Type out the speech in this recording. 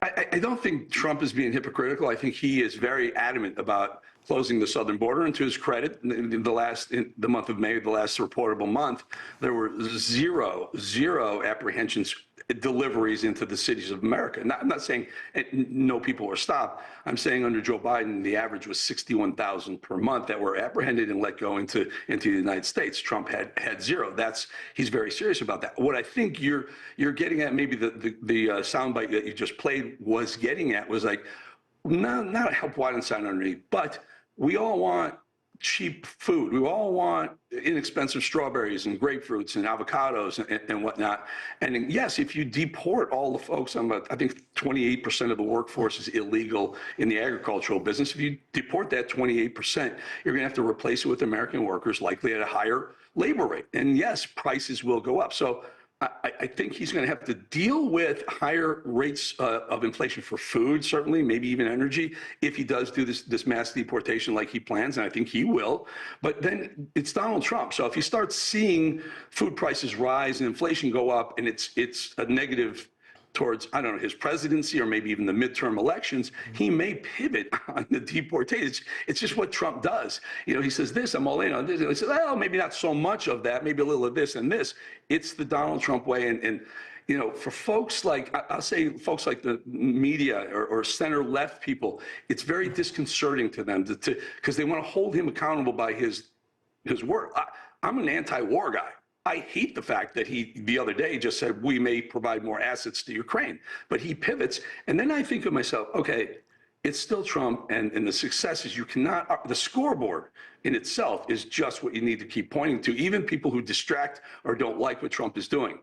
I don't think Trump is being hypocritical. I think he is very adamant about closing the southern border. And to his credit, in the month of May, the last reportable month, there were zero apprehensions, deliveries into the cities of America. I'm not saying no people were stopped. I'm saying under Joe Biden, the average was 61,000 per month that were apprehended and let go into the United States. Trump had zero. He's very serious about that. What I think you're getting at, maybe the soundbite that you just played was getting at, was like, not a help wide and sign underneath, but we all want cheap food. We all want inexpensive strawberries and grapefruits and avocados and whatnot. And yes, if you deport all the folks, I think 28% of the workforce is illegal in the agricultural business. If you deport that 28%, you're going to have to replace it with American workers, likely at a higher labor rate. And yes, prices will go up. So I think he's going to have to deal with higher rates of inflation for food, certainly, maybe even energy, if he does do this mass deportation like he plans, and I think he will. But then it's Donald Trump. So if you start seeing food prices rise and inflation go up, and it's a negative towards, I don't know, his presidency or maybe even the midterm elections, he may pivot on the deportation. It's just what Trump does. You know, he says this, I'm all in on this. And he says, well, maybe not so much of that, maybe a little of this and this. It's the Donald Trump way. And you know, for folks like, I'll say folks like the media or center-left people, it's very disconcerting to them because they want to hold him accountable by his word. I'm an anti-war guy. I hate the fact that he, the other day, just said, we may provide more assets to Ukraine. But he pivots. And then I think of myself, okay, it's still Trump, and the successes, you cannot, the scoreboard in itself is just what you need to keep pointing to. Even people who distract or don't like what Trump is doing,